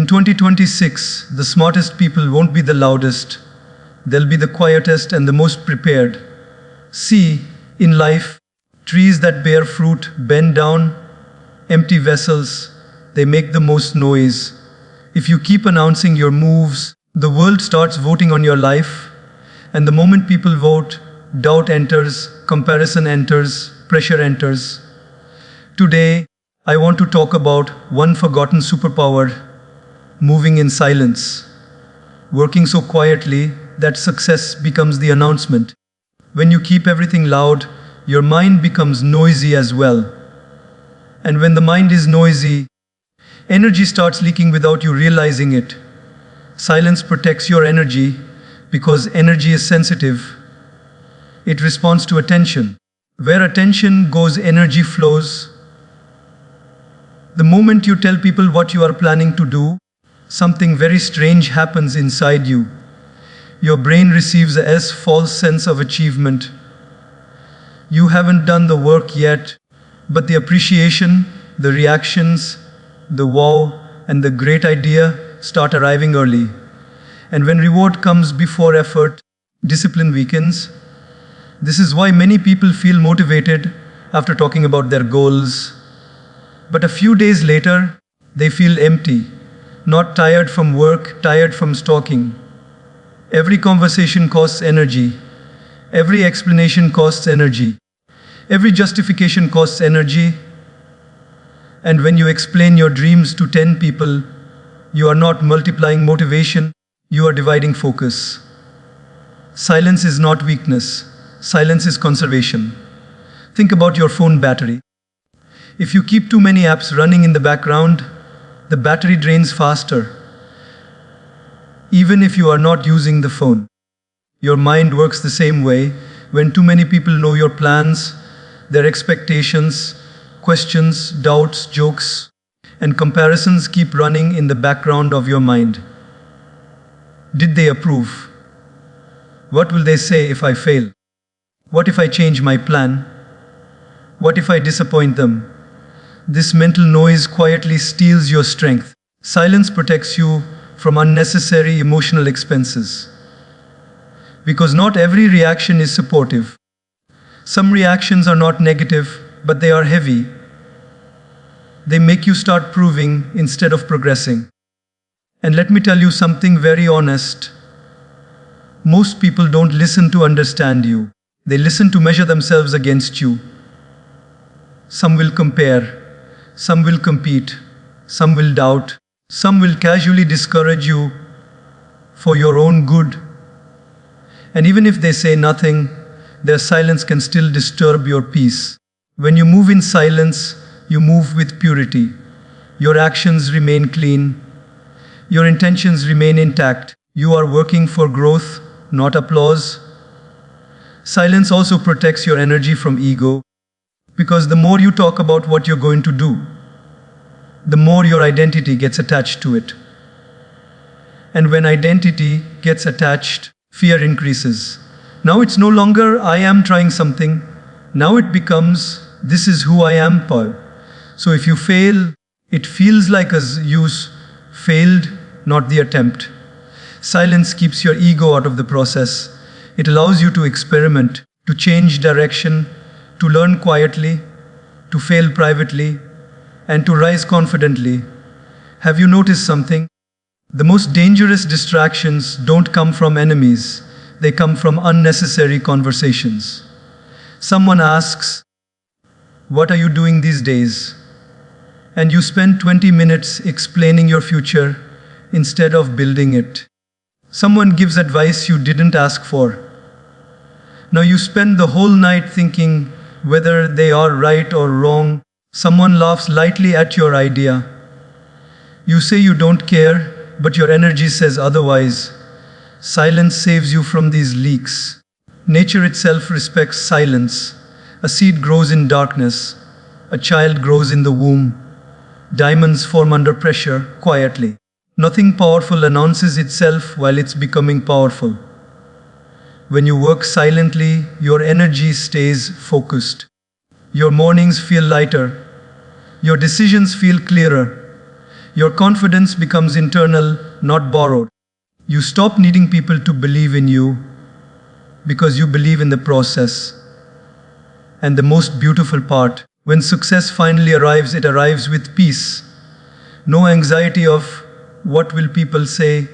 In 2026, the smartest people won't be the loudest, they'll be the quietest and the most prepared. See, in life, trees that bear fruit bend down, empty vessels, they make the most noise. If you keep announcing your moves, the world starts voting on your life, and the moment people vote, doubt enters, comparison enters, pressure enters. Today, I want to talk about one forgotten superpower: moving in silence, working so quietly that success becomes the announcement. When you keep everything loud, your mind becomes noisy as well. And when the mind is noisy, energy starts leaking without you realizing it. Silence protects your energy because energy is sensitive. It responds to attention. Where attention goes, energy flows. The moment you tell people what you are planning to do, something very strange happens inside you. Your brain receives a false sense of achievement. You haven't done the work yet, but the appreciation, the reactions, the wow, and the great idea start arriving early. And when reward comes before effort, discipline weakens. This is why many people feel motivated after talking about their goals. But a few days later, they feel empty, not tired from work, tired from stalking. Every conversation costs energy. Every explanation costs energy. Every justification costs energy. And when you explain your dreams to 10 people, you are not multiplying motivation, you are dividing focus. Silence is not weakness. Silence is conservation. Think about your phone battery. If you keep too many apps running in the background, the battery drains faster. Even if you are not using the phone. Your mind works the same way. When too many people know your plans, their expectations, questions, doubts, jokes, and comparisons keep running in the background of your mind. Did they approve? What will they say if I fail? What if I change my plan? What if I disappoint them? This mental noise quietly steals your strength. Silence protects you from unnecessary emotional expenses. Because not every reaction is supportive. Some reactions are not negative, but they are heavy. They make you start proving instead of progressing. And let me tell you something very honest. Most people don't listen to understand you. They listen to measure themselves against you. Some will compare. Some will compete. Some will doubt. Some will casually discourage you for your own good. And even if they say nothing, their silence can still disturb your peace. When you move in silence, you move with purity. Your actions remain clean. Your intentions remain intact. You are working for growth, not applause. Silence also protects your energy from ego. Because the more you talk about what you're going to do, the more your identity gets attached to it. And when identity gets attached, fear increases. Now it's no longer I am trying something. Now it becomes this is who I am, Paul. So if you fail, it feels like as you failed, not the attempt. Silence keeps your ego out of the process. It allows you to experiment, to change direction, to learn quietly, to fail privately, and to rise confidently. Have you noticed something? The most dangerous distractions don't come from enemies. They come from unnecessary conversations. Someone asks, "What are you doing these days?" And you spend 20 minutes explaining your future instead of building it. Someone gives advice you didn't ask for. Now you spend the whole night thinking whether they are right or wrong. Someone laughs lightly at your idea. You say you don't care, but your energy says otherwise. Silence saves you from these leaks. Nature itself respects silence. A seed grows in darkness. A child grows in the womb. Diamonds form under pressure, quietly. Nothing powerful announces itself while it's becoming powerful. When you work silently, your energy stays focused. Your mornings feel lighter. Your decisions feel clearer. Your confidence becomes internal, not borrowed. You stop needing people to believe in you because you believe in the process. And the most beautiful part, when success finally arrives, it arrives with peace. No anxiety of what will people say,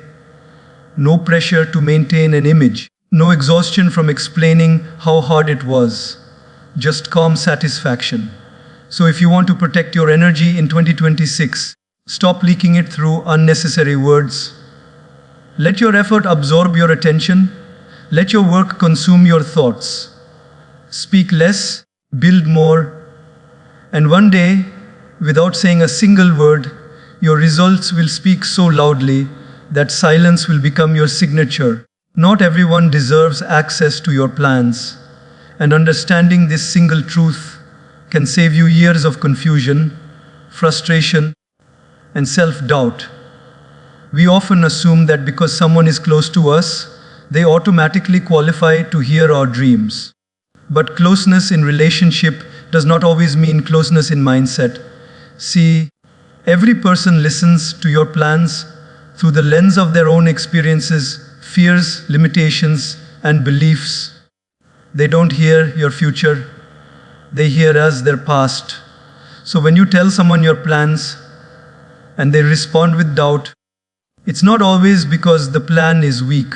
no pressure to maintain an image, no exhaustion from explaining how hard it was, just calm satisfaction. So if you want to protect your energy in 2026, stop leaking it through unnecessary words. Let your effort absorb your attention. Let your work consume your thoughts. Speak less, build more, and one day, without saying a single word, your results will speak so loudly that silence will become your signature. Not everyone deserves access to your plans, and understanding this single truth can save you years of confusion, frustration, and self-doubt. We often assume that because someone is close to us, they automatically qualify to hear our dreams. But closeness in relationship does not always mean closeness in mindset. See, every person listens to your plans through the lens of their own experiences, fears, limitations, and beliefs. They don't hear your future, they hear as their past. So when you tell someone your plans and they respond with doubt, it's not always because the plan is weak.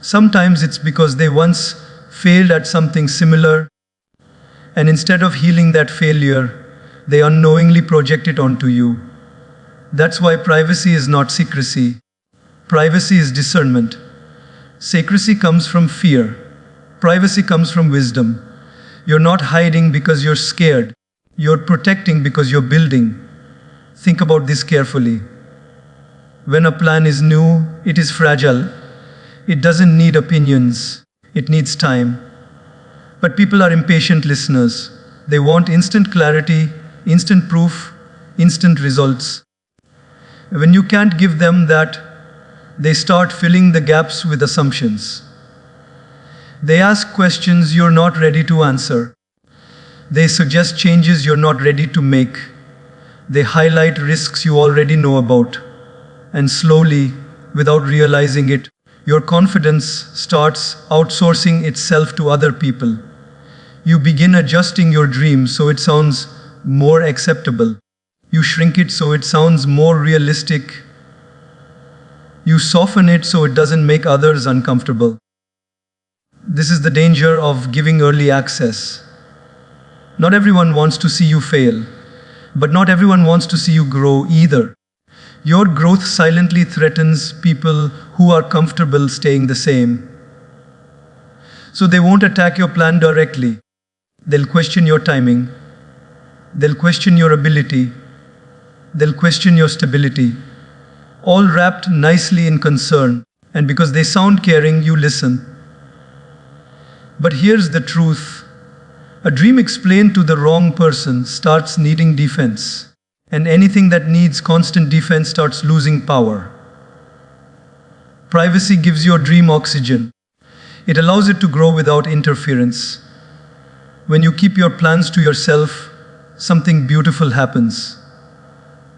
Sometimes it's because they once failed at something similar, and instead of healing that failure, they unknowingly project it onto you. That's why privacy is not secrecy. Privacy is discernment. Secrecy comes from fear. Privacy comes from wisdom. You're not hiding because you're scared. You're protecting because you're building. Think about this carefully. When a plan is new, it is fragile. It doesn't need opinions. It needs time. But people are impatient listeners. They want instant clarity, instant proof, instant results. When you can't give them that, they start filling the gaps with assumptions. They ask questions you're not ready to answer. They suggest changes you're not ready to make. They highlight risks you already know about. And slowly, without realizing it, your confidence starts outsourcing itself to other people. You begin adjusting your dreams so it sounds more acceptable. You shrink it so it sounds more realistic. You soften it so it doesn't make others uncomfortable. This is the danger of giving early access. Not everyone wants to see you fail, but not everyone wants to see you grow either. Your growth silently threatens people who are comfortable staying the same. So they won't attack your plan directly. They'll question your timing. They'll question your ability. They'll question your stability. All wrapped nicely in concern. And because they sound caring, you listen. But here's the truth. A dream explained to the wrong person starts needing defense. And anything that needs constant defense starts losing power. Privacy gives your dream oxygen. It allows it to grow without interference. When you keep your plans to yourself, something beautiful happens.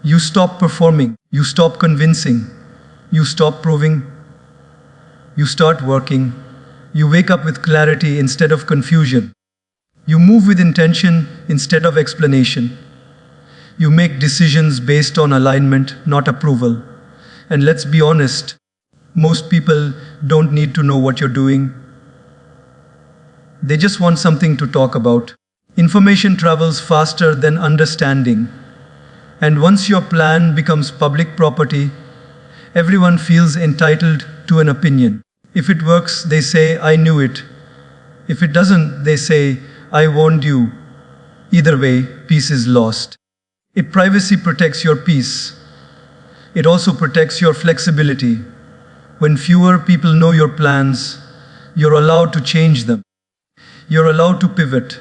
You stop performing, you stop convincing, you stop proving, you start working. You wake up with clarity instead of confusion. You move with intention instead of explanation. You make decisions based on alignment, not approval. And let's be honest, most people don't need to know what you're doing. They just want something to talk about. Information travels faster than understanding. And once your plan becomes public property, everyone feels entitled to an opinion. If it works, they say, I knew it. If it doesn't, they say, I warned you. Either way, peace is lost. If privacy protects your peace, it also protects your flexibility. When fewer people know your plans, you're allowed to change them. You're allowed to pivot.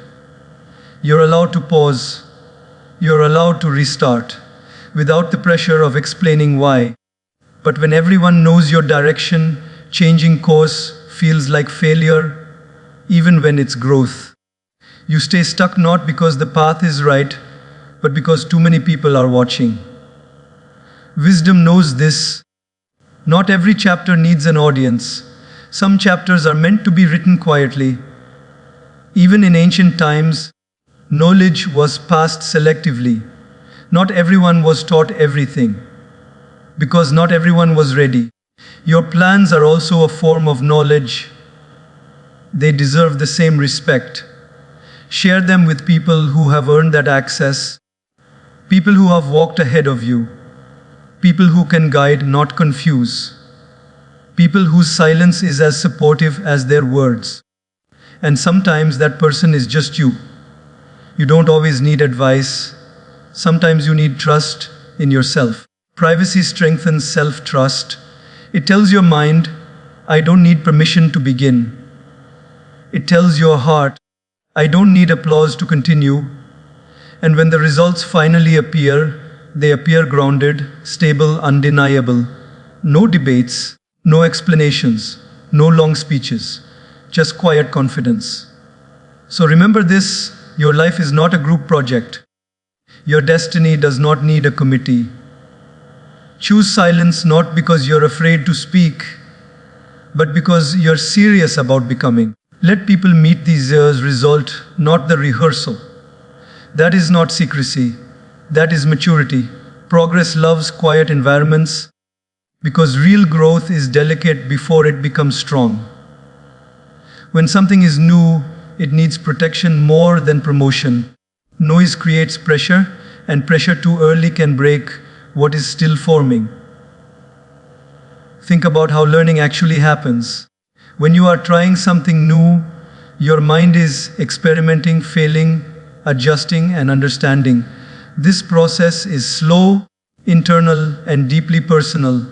You're allowed to pause. You're allowed to restart without the pressure of explaining why. But when everyone knows your direction, changing course feels like failure, even when it's growth. You stay stuck not because the path is right, but because too many people are watching. Wisdom knows this. Not every chapter needs an audience. Some chapters are meant to be written quietly. Even in ancient times, knowledge was passed selectively. Not everyone was taught everything, because not everyone was ready. Your plans are also a form of knowledge. They deserve the same respect. Share them with people who have earned that access, people who have walked ahead of you, people who can guide, not confuse, people whose silence is as supportive as their words. And sometimes that person is just you. You don't always need advice. Sometimes you need trust in yourself. Privacy strengthens self-trust. It tells your mind, I don't need permission to begin. It tells your heart, I don't need applause to continue. And when the results finally appear, they appear grounded, stable, undeniable. No debates, no explanations, no long speeches, just quiet confidence. So remember this, your life is not a group project. Your destiny does not need a committee. Choose silence not because you're afraid to speak, but because you're serious about becoming. Let people meet the result, not the rehearsal. That is not secrecy. That is maturity. Progress loves quiet environments because real growth is delicate before it becomes strong. When something is new, it needs protection more than promotion. Noise creates pressure, and pressure too early can break what is still forming. Think about how learning actually happens. When you are trying something new, your mind is experimenting, failing, adjusting, and understanding. This process is slow, internal, and deeply personal.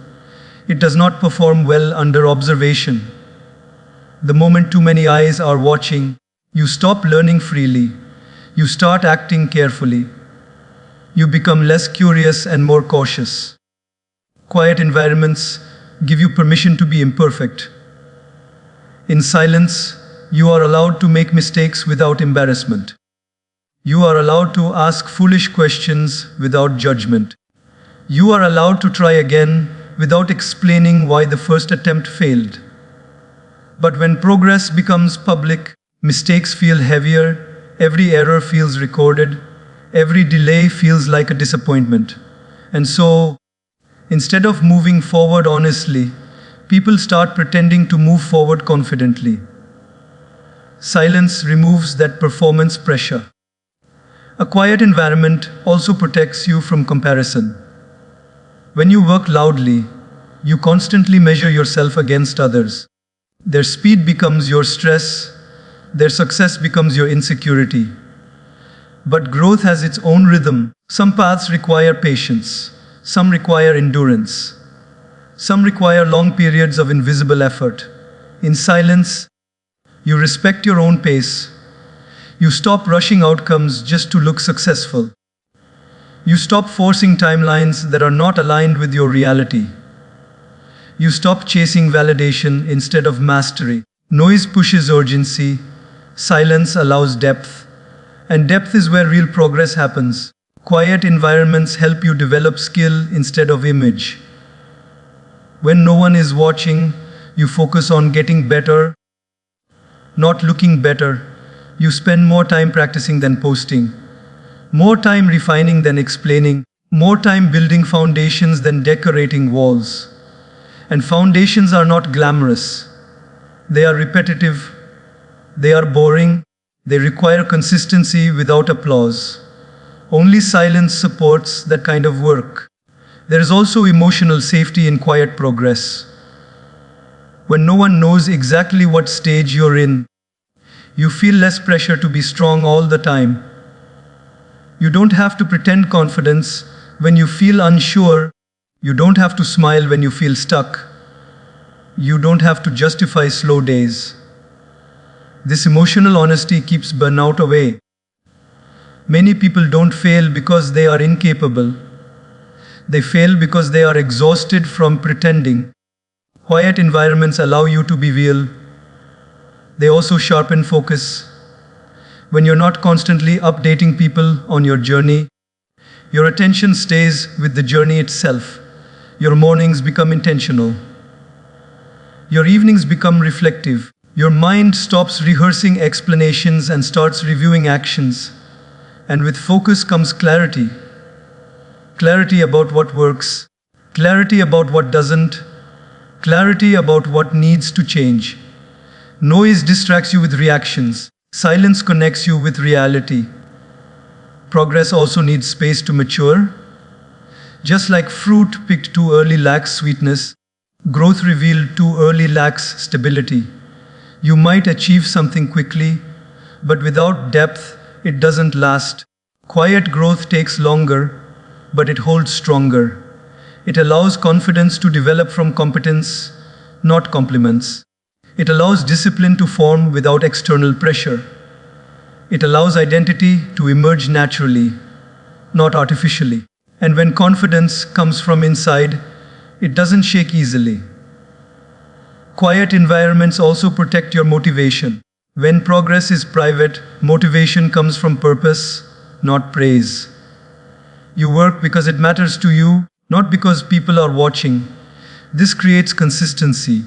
It does not perform well under observation. The moment too many eyes are watching, you stop learning freely. You start acting carefully. You become less curious and more cautious. Quiet environments give you permission to be imperfect. In silence, you are allowed to make mistakes without embarrassment. You are allowed to ask foolish questions without judgment. You are allowed to try again without explaining why the first attempt failed. But when progress becomes public, mistakes feel heavier, every error feels recorded, every delay feels like a disappointment. And so, instead of moving forward honestly, people start pretending to move forward confidently. Silence removes that performance pressure. A quiet environment also protects you from comparison. When you work loudly, you constantly measure yourself against others. Their speed becomes your stress, their success becomes your insecurity. But growth has its own rhythm. Some paths require patience, some require endurance, some require long periods of invisible effort. In silence, you respect your own pace. You stop rushing outcomes just to look successful. You stop forcing timelines that are not aligned with your reality. You stop chasing validation instead of mastery. Noise pushes urgency, silence allows depth, and depth is where real progress happens. Quiet environments help you develop skill instead of image. When no one is watching, you focus on getting better, not looking better. You spend more time practicing than posting, more time refining than explaining, more time building foundations than decorating walls. And foundations are not glamorous. They are repetitive. They are boring. They require consistency without applause. Only silence supports that kind of work. There is also emotional safety in quiet progress. When no one knows exactly what stage you're in, you feel less pressure to be strong all the time. You don't have to pretend confidence when you feel unsure. You don't have to smile when you feel stuck. You don't have to justify slow days. This emotional honesty keeps burnout away. Many people don't fail because they are incapable. They fail because they are exhausted from pretending. Quiet environments allow you to be real. They also sharpen focus. When you're not constantly updating people on your journey, your attention stays with the journey itself. Your mornings become intentional. Your evenings become reflective. Your mind stops rehearsing explanations and starts reviewing actions. And with focus comes clarity. Clarity about what works, clarity about what doesn't, clarity about what needs to change. Noise distracts you with reactions. Silence connects you with reality. Progress also needs space to mature. Just like fruit picked too early lacks sweetness, growth revealed too early lacks stability. You might achieve something quickly, but without depth, it doesn't last. Quiet growth takes longer, but it holds stronger. It allows confidence to develop from competence, not compliments. It allows discipline to form without external pressure. It allows identity to emerge naturally, not artificially. And when confidence comes from inside, it doesn't shake easily. Quiet environments also protect your motivation. When progress is private, motivation comes from purpose, not praise. You work because it matters to you, not because people are watching. This creates consistency.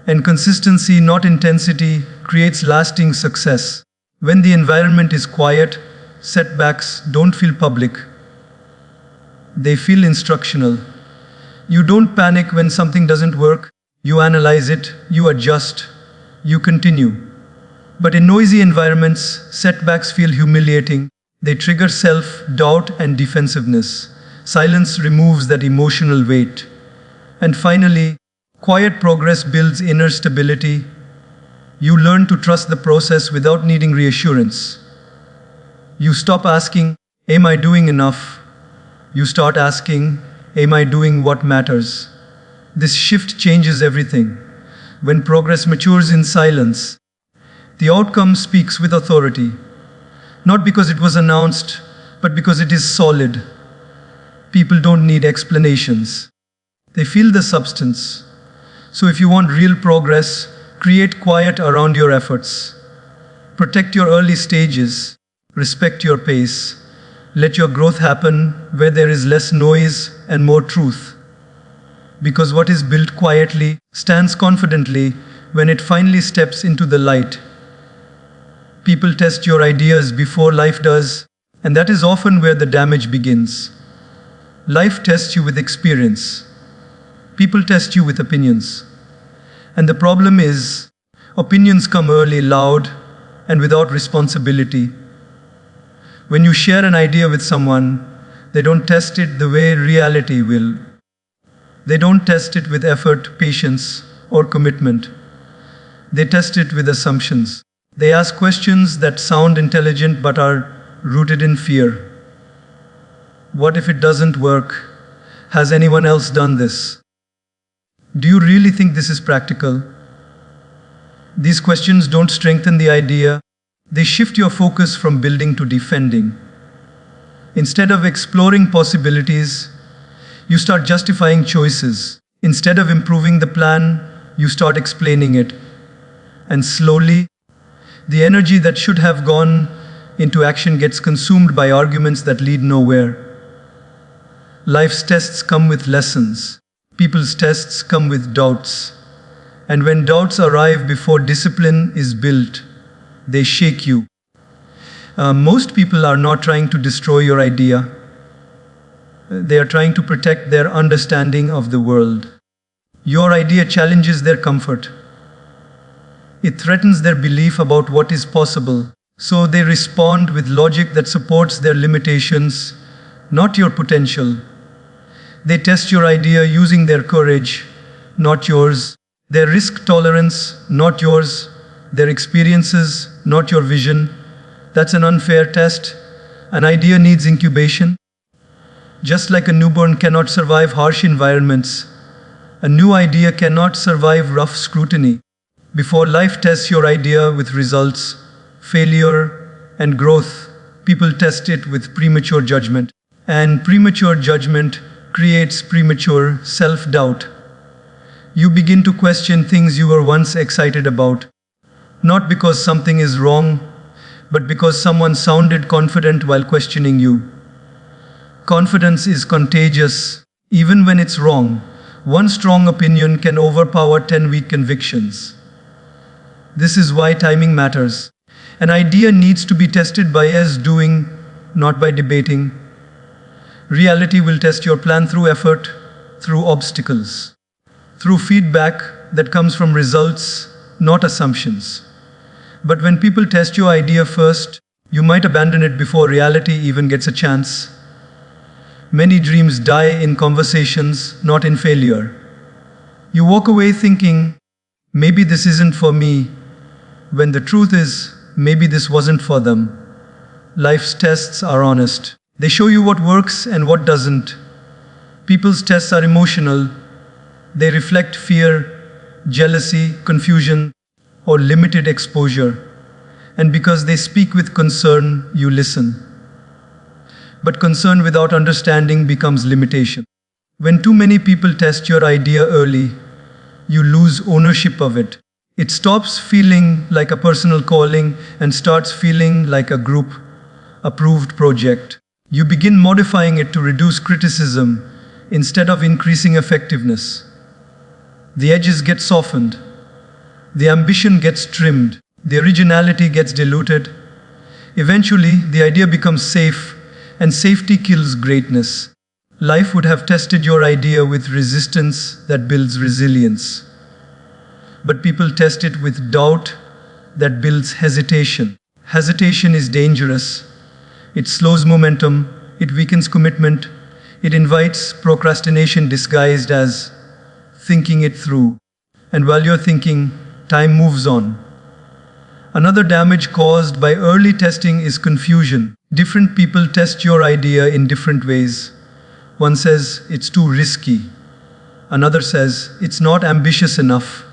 And consistency, not intensity, creates lasting success. When the environment is quiet, setbacks don't feel public. They feel instructional. You don't panic when something doesn't work. You analyze it, you adjust, you continue. But in noisy environments, setbacks feel humiliating. They trigger self-doubt and defensiveness. Silence removes that emotional weight. And finally, quiet progress builds inner stability. You learn to trust the process without needing reassurance. You stop asking, "Am I doing enough?" You start asking, "Am I doing what matters?" This shift changes everything. When progress matures in silence, the outcome speaks with authority. Not because it was announced, but because it is solid. People don't need explanations. They feel the substance. So if you want real progress, create quiet around your efforts. Protect your early stages. Respect your pace. Let your growth happen where there is less noise and more truth. Because what is built quietly stands confidently when it finally steps into the light. People test your ideas before life does, and that is often where the damage begins. Life tests you with experience. People test you with opinions. And the problem is, opinions come early, loud, and without responsibility. When you share an idea with someone, they don't test it the way reality will. They don't test it with effort, patience, or commitment. They test it with assumptions. They ask questions that sound intelligent but are rooted in fear. What if it doesn't work? Has anyone else done this? Do you really think this is practical? These questions don't strengthen the idea. They shift your focus from building to defending. Instead of exploring possibilities, you start justifying choices. Instead of improving the plan, you start explaining it. And slowly, the energy that should have gone into action gets consumed by arguments that lead nowhere. Life's tests come with lessons. People's tests come with doubts. And when doubts arrive before discipline is built, they shake you. Most people are not trying to destroy your idea. They are trying to protect their understanding of the world. Your idea challenges their comfort. It threatens their belief about what is possible. So they respond with logic that supports their limitations, not your potential. They test your idea using their courage, not yours. Their risk tolerance, not yours. Their experiences, not your vision. That's an unfair test. An idea needs incubation. Just like a newborn cannot survive harsh environments, a new idea cannot survive rough scrutiny. Before life tests your idea with results, failure, and growth, people test it with premature judgment. And premature judgment creates premature self-doubt. You begin to question things you were once excited about, not because something is wrong, but because someone sounded confident while questioning you. Confidence is contagious. Even when it's wrong, one strong opinion can overpower 10 weak convictions. This is why timing matters. An idea needs to be tested by doing, not by debating. Reality will test your plan through effort, through obstacles, through feedback that comes from results, not assumptions. But when people test your idea first, you might abandon it before reality even gets a chance. Many dreams die in conversations, not in failure. You walk away thinking, maybe this isn't for me, when the truth is, maybe this wasn't for them. Life's tests are honest. They show you what works and what doesn't. People's tests are emotional. They reflect fear, jealousy, confusion, or limited exposure. And because they speak with concern, you listen. But concern without understanding becomes limitation. When too many people test your idea early, you lose ownership of it. It stops feeling like a personal calling and starts feeling like a group approved project. You begin modifying it to reduce criticism instead of increasing effectiveness. The edges get softened. The ambition gets trimmed. The originality gets diluted. Eventually, the idea becomes safe, and safety kills greatness. Life would have tested your idea with resistance that builds resilience. But people test it with doubt that builds hesitation. Hesitation is dangerous. It slows momentum, it weakens commitment, it invites procrastination disguised as thinking it through. And while you're thinking, time moves on. Another damage caused by early testing is confusion. Different people test your idea in different ways. One says it's too risky. Another says it's not ambitious enough.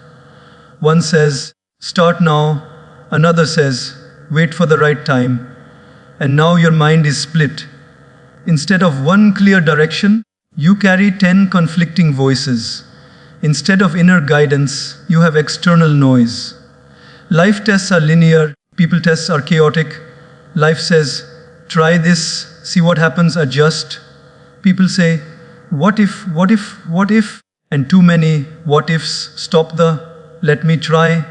One says start now. Another says wait for the right time. And now your mind is split. Instead of one clear direction, you carry 10 conflicting voices. Instead of inner guidance, you have external noise. Life tests are linear, people tests are chaotic. Life says, try this, see what happens, adjust. People say, what if, what if, what if? And too many what ifs stop the let me try.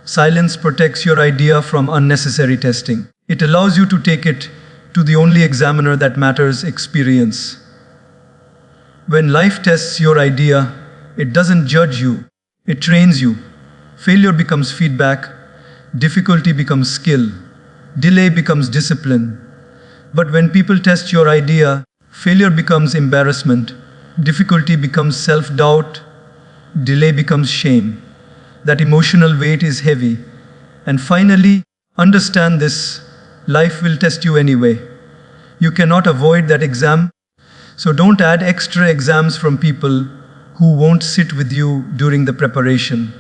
Silence protects your idea from unnecessary testing. It allows you to take it to the only examiner that matters, experience. When life tests your idea, it doesn't judge you, it trains you. Failure becomes feedback, difficulty becomes skill, delay becomes discipline. But when people test your idea, failure becomes embarrassment, difficulty becomes self-doubt, delay becomes shame. That emotional weight is heavy. And finally, understand this. Life will test you anyway. You cannot avoid that exam. So don't add extra exams from people who won't sit with you during the preparation.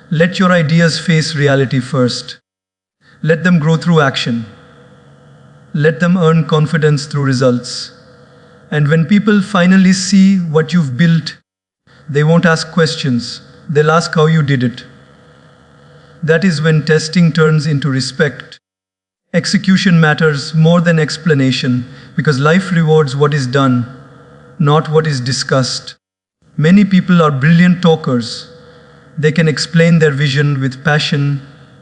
Let your ideas face reality first. Let them grow through action. Let them earn confidence through results. And when people finally see what you've built, they won't ask questions. They'll ask how you did it. That is when testing turns into respect. Execution matters more than explanation because life rewards what is done, not what is discussed. Many people are brilliant talkers. They can explain their vision with passion,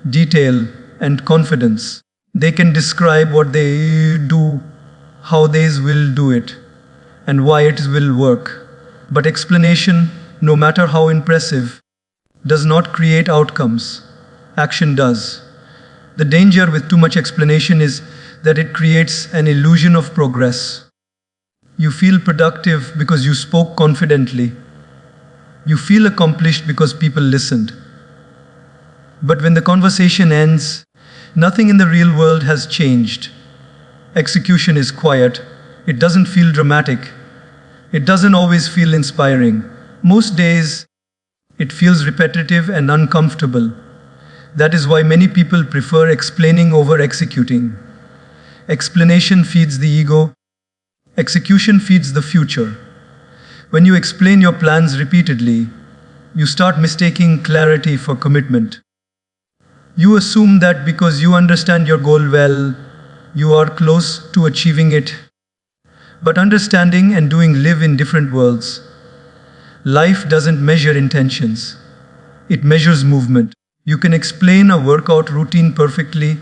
detail, and confidence. They can describe what they do, how they will do it, and why it will work. But explanation, no matter how impressive, does not create outcomes. Action does. The danger with too much explanation is that it creates an illusion of progress. You feel productive because you spoke confidently. You feel accomplished because people listened. But when the conversation ends, nothing in the real world has changed. Execution is quiet. It doesn't feel dramatic. It doesn't always feel inspiring. Most days, it feels repetitive and uncomfortable. That is why many people prefer explaining over executing. Explanation feeds the ego. Execution feeds the future. When you explain your plans repeatedly, you start mistaking clarity for commitment. You assume that because you understand your goal well, you are close to achieving it. But understanding and doing live in different worlds. Life doesn't measure intentions, it measures movement. You can explain a workout routine perfectly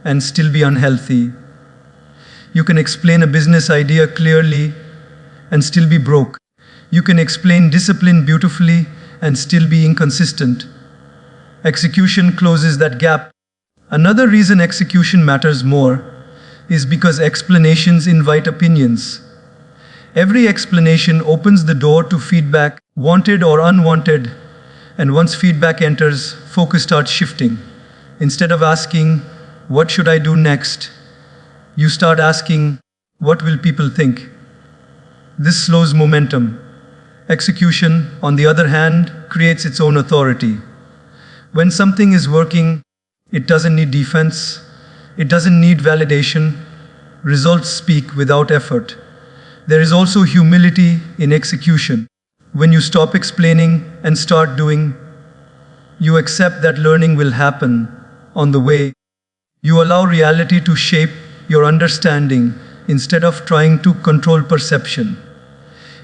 and still be unhealthy. You can explain a business idea clearly and still be broke. You can explain discipline beautifully and still be inconsistent. Execution closes that gap. Another reason execution matters more is because explanations invite opinions. Every explanation opens the door to feedback, wanted or unwanted, and once feedback enters, focus starts shifting. Instead of asking, "What should I do next?" you start asking, "What will people think?" This slows momentum. Execution, on the other hand, creates its own authority. When something is working, it doesn't need defense, it doesn't need validation. Results speak without effort. There is also humility in execution. When you stop explaining and start doing, you accept that learning will happen on the way. You allow reality to shape your understanding instead of trying to control perception.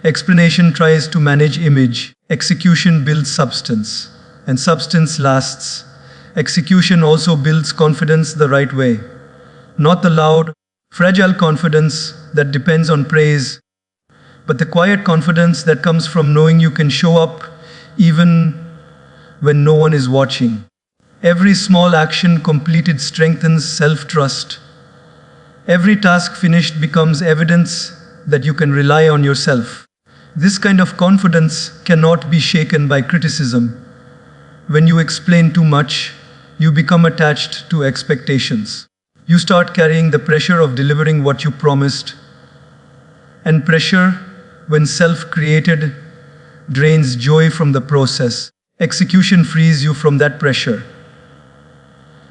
Explanation tries to manage image, execution builds substance, and substance lasts. Execution also builds confidence the right way, not the loud, fragile confidence that depends on praise, but the quiet confidence that comes from knowing you can show up even when no one is watching. Every small action completed strengthens self-trust. Every task finished becomes evidence that you can rely on yourself. This kind of confidence cannot be shaken by criticism. When you explain too much, you become attached to expectations. You start carrying the pressure of delivering what you promised. And pressure, when self-created, drains joy from the process. Execution frees you from that pressure.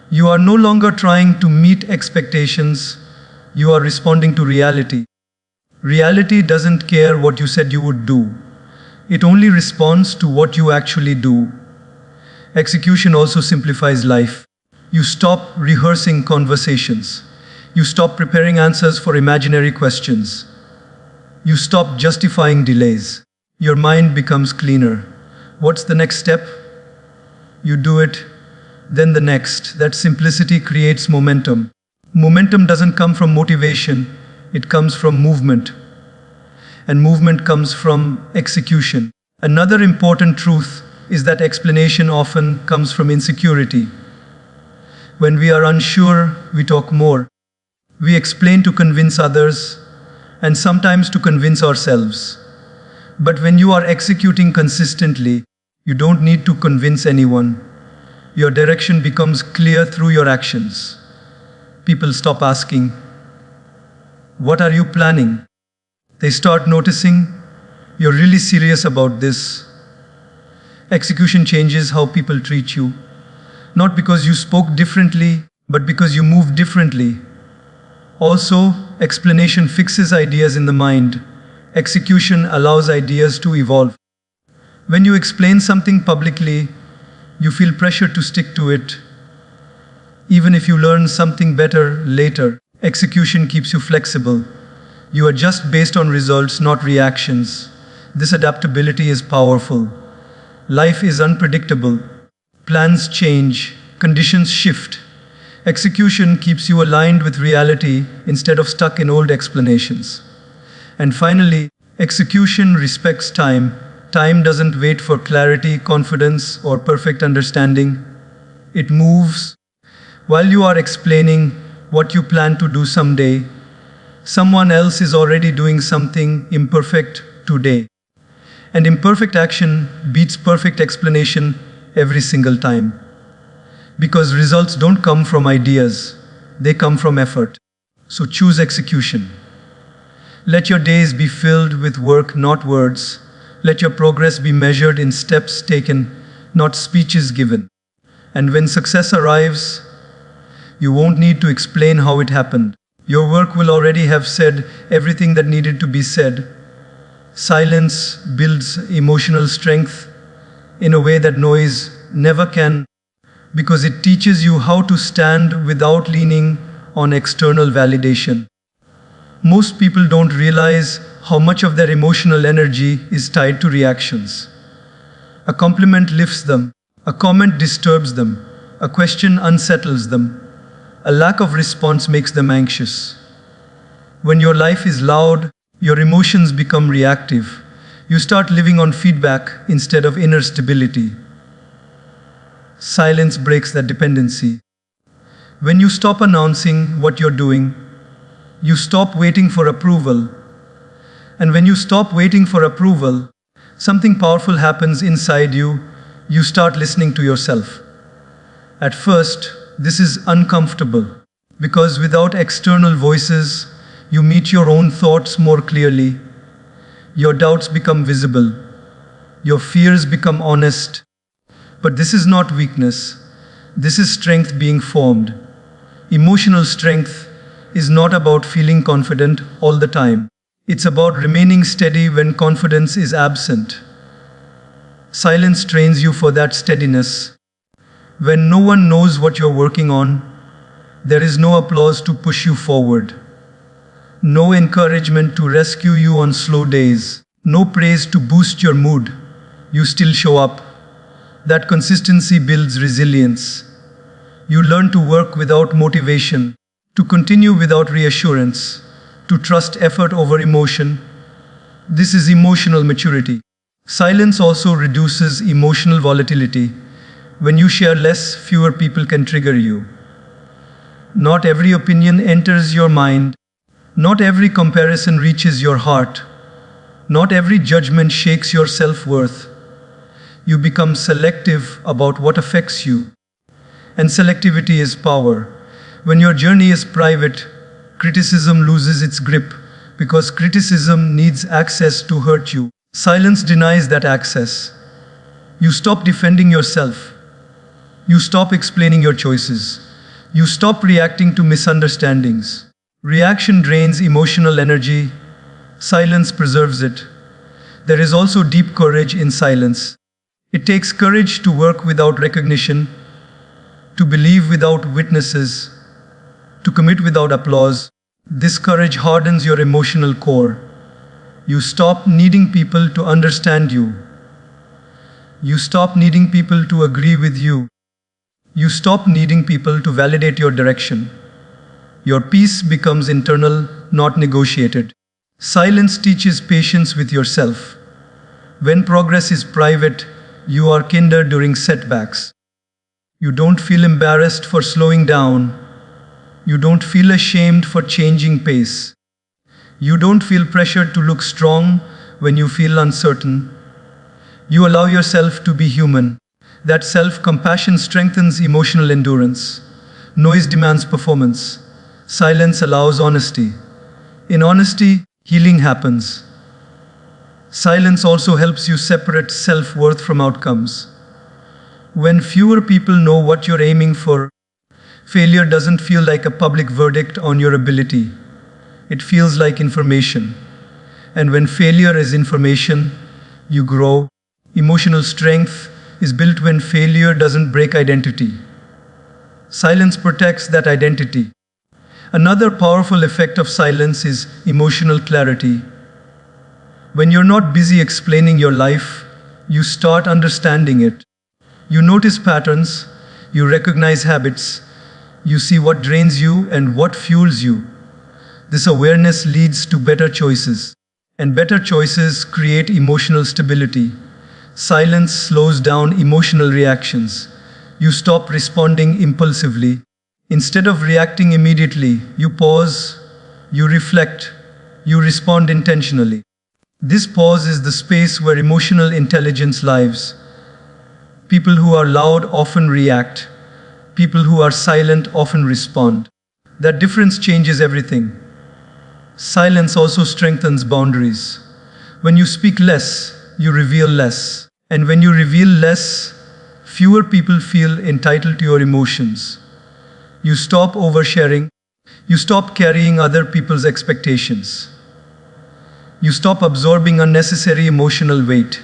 You are no longer trying to meet expectations, you are responding to reality. Reality doesn't care what you said you would do. It only responds to what you actually do. Execution also simplifies life. You stop rehearsing conversations. You stop preparing answers for imaginary questions. You stop justifying delays. Your mind becomes cleaner. What's the next step? You do it, then the next. That simplicity creates momentum. Momentum doesn't come from motivation, it comes from movement. And movement comes from execution. Another important truth is that explanation often comes from insecurity. When we are unsure, we talk more. We explain to convince others, and sometimes to convince ourselves. But when you are executing consistently, you don't need to convince anyone. Your direction becomes clear through your actions. People stop asking, "What are you planning?" They start noticing, "You're really serious about this." Execution changes how people treat you. Not because you spoke differently, but because you moved differently. Also, explanation fixes ideas in the mind. Execution allows ideas to evolve. When you explain something publicly, you feel pressure to stick to it. Even if you learn something better later, execution keeps you flexible. You adjust based on results, not reactions. This adaptability is powerful. Life is unpredictable. Plans change, conditions shift. Execution keeps you aligned with reality instead of stuck in old explanations. And finally, execution respects time. Time doesn't wait for clarity, confidence, or perfect understanding. It moves. While you are explaining what you plan to do someday, someone else is already doing something imperfect today. And imperfect action beats perfect explanation every single time. Because results don't come from ideas, they come from effort. So choose execution. Let your days be filled with work, not words. Let your progress be measured in steps taken, not speeches given. And when success arrives, you won't need to explain how it happened. Your work will already have said everything that needed to be said. Silence builds emotional strength in a way that noise never can, because it teaches you how to stand without leaning on external validation. Most people don't realize how much of their emotional energy is tied to reactions. A compliment lifts them, a comment disturbs them, a question unsettles them, a lack of response makes them anxious. When your life is loud, your emotions become reactive. You start living on feedback instead of inner stability. Silence breaks that dependency. When you stop announcing what you're doing, you stop waiting for approval. And when you stop waiting for approval, something powerful happens inside you. You start listening to yourself. At first, this is uncomfortable because without external voices, you meet your own thoughts more clearly. Your doubts become visible. Your fears become honest. But this is not weakness. This is strength being formed. Emotional strength is not about feeling confident all the time. It's about remaining steady when confidence is absent. Silence trains you for that steadiness. When no one knows what you're working on, there is no applause to push you forward. No encouragement to rescue you on slow days. No praise to boost your mood. You still show up. That consistency builds resilience. You learn to work without motivation, to continue without reassurance, to trust effort over emotion. This is emotional maturity. Silence also reduces emotional volatility. When you share less, fewer people can trigger you. Not every opinion enters your mind. Not every comparison reaches your heart. Not every judgment shakes your self-worth. You become selective about what affects you. And selectivity is power. When your journey is private, criticism loses its grip because criticism needs access to hurt you. Silence denies that access. You stop defending yourself. You stop explaining your choices. You stop reacting to misunderstandings. Reaction drains emotional energy. Silence preserves it. There is also deep courage in silence. It takes courage to work without recognition, to believe without witnesses, to commit without applause. This courage hardens your emotional core. You stop needing people to understand you. You stop needing people to agree with you. You stop needing people to validate your direction. Your peace becomes internal, not negotiated. Silence teaches patience with yourself. When progress is private, you are kinder during setbacks. You don't feel embarrassed for slowing down. You don't feel ashamed for changing pace. You don't feel pressured to look strong when you feel uncertain. You allow yourself to be human. That self-compassion strengthens emotional endurance. Noise demands performance. Silence allows honesty. In honesty, healing happens. Silence also helps you separate self-worth from outcomes. When fewer people know what you're aiming for, failure doesn't feel like a public verdict on your ability. It feels like information. And when failure is information, you grow. Emotional strength is built when failure doesn't break identity. Silence protects that identity. Another powerful effect of silence is emotional clarity. When you're not busy explaining your life, you start understanding it. You notice patterns, you recognize habits, you see what drains you and what fuels you. This awareness leads to better choices, and better choices create emotional stability. Silence slows down emotional reactions. You stop responding impulsively. Instead of reacting immediately, you pause, you reflect, you respond intentionally. This pause is the space where emotional intelligence lives. People who are loud often react. People who are silent often respond. That difference changes everything. Silence also strengthens boundaries. When you speak less, you reveal less. And when you reveal less, fewer people feel entitled to your emotions. You stop oversharing. You stop carrying other people's expectations. You stop absorbing unnecessary emotional weight.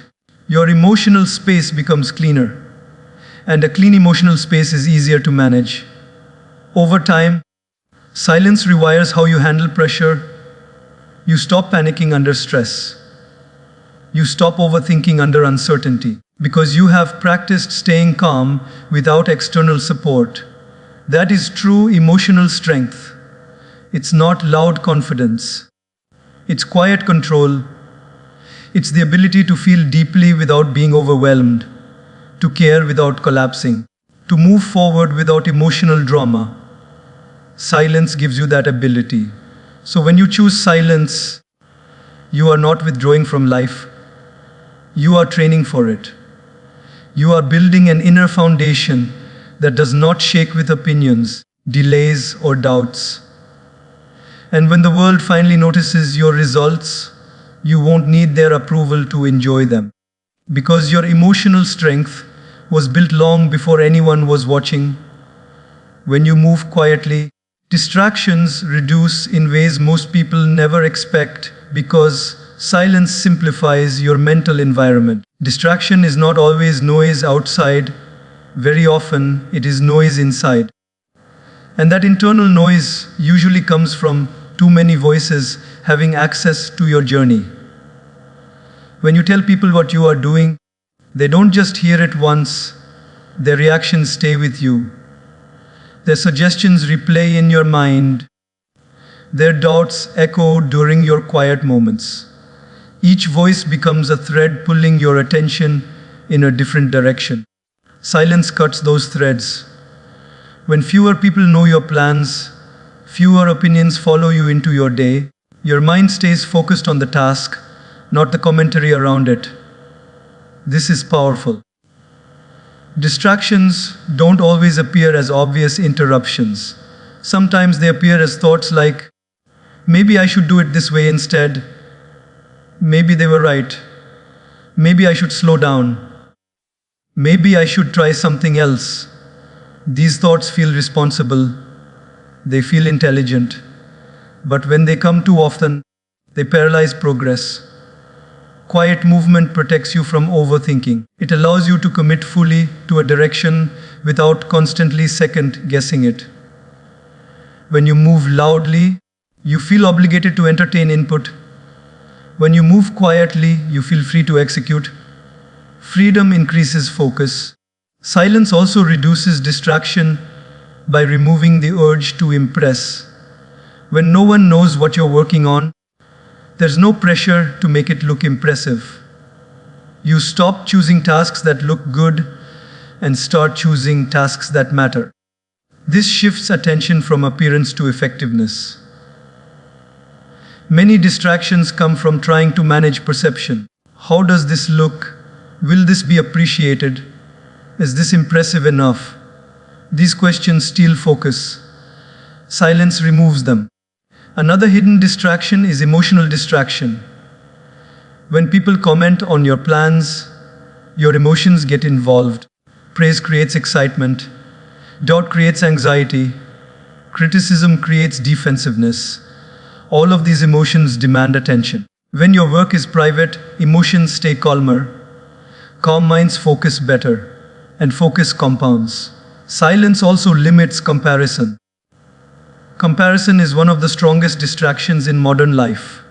Your emotional space becomes cleaner. And a clean emotional space is easier to manage. Over time, silence rewires how you handle pressure. You stop panicking under stress. You stop overthinking under uncertainty because you have practiced staying calm without external support. That is true emotional strength. It's not loud confidence. It's quiet control. It's the ability to feel deeply without being overwhelmed, to care without collapsing, to move forward without emotional drama. Silence gives you that ability. So when you choose silence, you are not withdrawing from life. You are training for it. You are building an inner foundation that does not shake with opinions, delays, or doubts. And when the world finally notices your results, you won't need their approval to enjoy them. Because your emotional strength was built long before anyone was watching. When you move quietly, distractions reduce in ways most people never expect because silence simplifies your mental environment. Distraction is not always noise outside. Very often, it is noise inside. And that internal noise usually comes from too many voices having access to your journey. When you tell people what you are doing, they don't just hear it once, their reactions stay with you. Their suggestions replay in your mind. Their doubts echo during your quiet moments. Each voice becomes a thread pulling your attention in a different direction. Silence cuts those threads. When fewer people know your plans, fewer opinions follow you into your day, your mind stays focused on the task, not the commentary around it. This is powerful. Distractions don't always appear as obvious interruptions. Sometimes they appear as thoughts like, maybe I should do it this way instead. Maybe they were right. Maybe I should slow down. Maybe I should try something else. These thoughts feel responsible. They feel intelligent. But when they come too often, they paralyze progress. Quiet movement protects you from overthinking. It allows you to commit fully to a direction without constantly second-guessing it. When you move loudly, you feel obligated to entertain input. When you move quietly, you feel free to execute. Freedom increases focus. Silence also reduces distraction by removing the urge to impress. When no one knows what you're working on, there's no pressure to make it look impressive. You stop choosing tasks that look good and start choosing tasks that matter. This shifts attention from appearance to effectiveness. Many distractions come from trying to manage perception. How does this look? Will this be appreciated? Is this impressive enough? These questions steal focus. Silence removes them. Another hidden distraction is emotional distraction. When people comment on your plans, your emotions get involved. Praise creates excitement. Doubt creates anxiety. Criticism creates defensiveness. All of these emotions demand attention. When your work is private, emotions stay calmer. Calm minds focus better, and focus compounds. Silence also limits comparison. Comparison is one of the strongest distractions in modern life.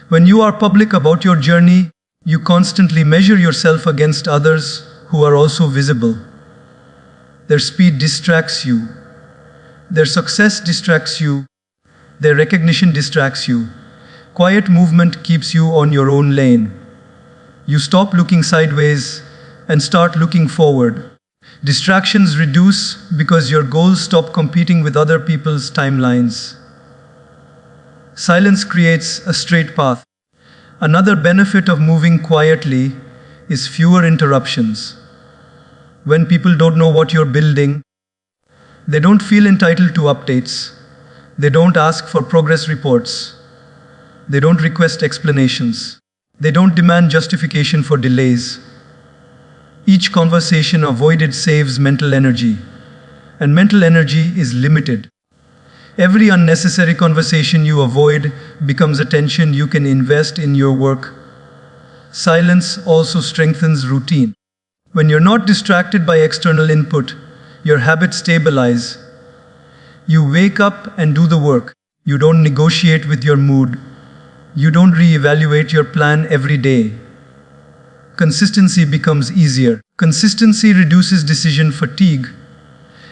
When you are public about your journey, you constantly measure yourself against others who are also visible. Their speed distracts you. Their success distracts you. Their recognition distracts you. Quiet movement keeps you on your own lane. You stop looking sideways and start looking forward. Distractions reduce because your goals stop competing with other people's timelines. Silence creates a straight path. Another benefit of moving quietly is fewer interruptions. When people don't know what you're building, they don't feel entitled to updates. They don't ask for progress reports. They don't request explanations. They don't demand justification for delays. Each conversation avoided saves mental energy, and mental energy is limited. Every unnecessary conversation you avoid becomes attention you can invest in your work. Silence also strengthens routine. When you're not distracted by external input, your habits stabilize. You wake up and do the work. You don't negotiate with your mood. You don't re-evaluate your plan every day. Consistency becomes easier. Consistency reduces decision fatigue.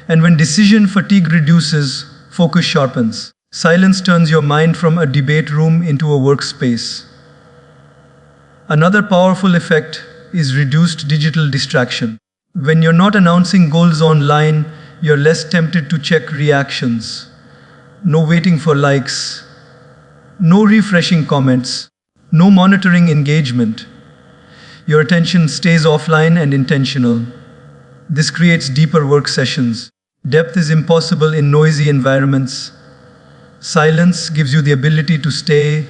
And when decision fatigue reduces, focus sharpens. Silence turns your mind from a debate room into a workspace. Another powerful effect is reduced digital distraction. When you're not announcing goals online, you're less tempted to check reactions. No waiting for likes. No refreshing comments. No monitoring engagement. Your attention stays offline and intentional. This creates deeper work sessions. Depth is impossible in noisy environments. Silence gives you the ability to stay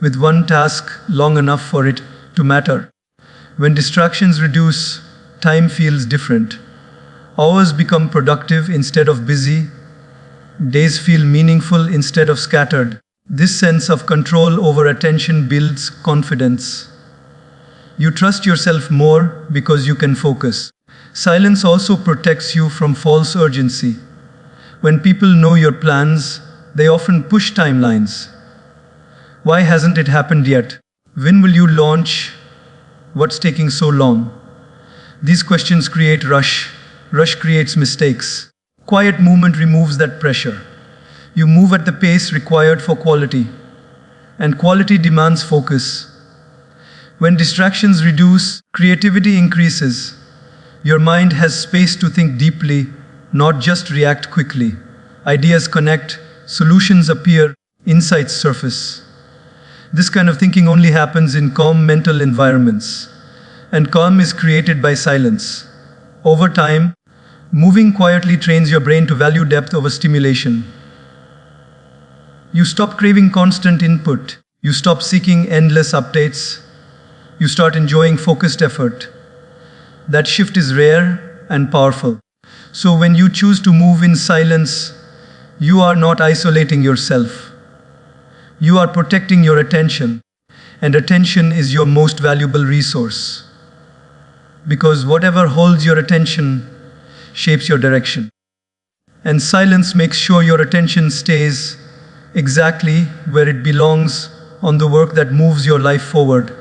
with one task long enough for it to matter. When distractions reduce, time feels different. Hours become productive instead of busy. Days feel meaningful instead of scattered. This sense of control over attention builds confidence. You trust yourself more because you can focus. Silence also protects you from false urgency. When people know your plans, they often push timelines. Why hasn't it happened yet? When will you launch? What's taking so long? These questions create rush. Rush creates mistakes. Quiet movement removes that pressure. You move at the pace required for quality. And quality demands focus. When distractions reduce, creativity increases. Your mind has space to think deeply, not just react quickly. Ideas connect, solutions appear, insights surface. This kind of thinking only happens in calm mental environments. And calm is created by silence. Over time, moving quietly trains your brain to value depth over stimulation. You stop craving constant input. You stop seeking endless updates. You start enjoying focused effort. That shift is rare and powerful. So when you choose to move in silence, you are not isolating yourself. You are protecting your attention. And attention is your most valuable resource. Because whatever holds your attention shapes your direction. And silence makes sure your attention stays exactly where it belongs, on the work that moves your life forward.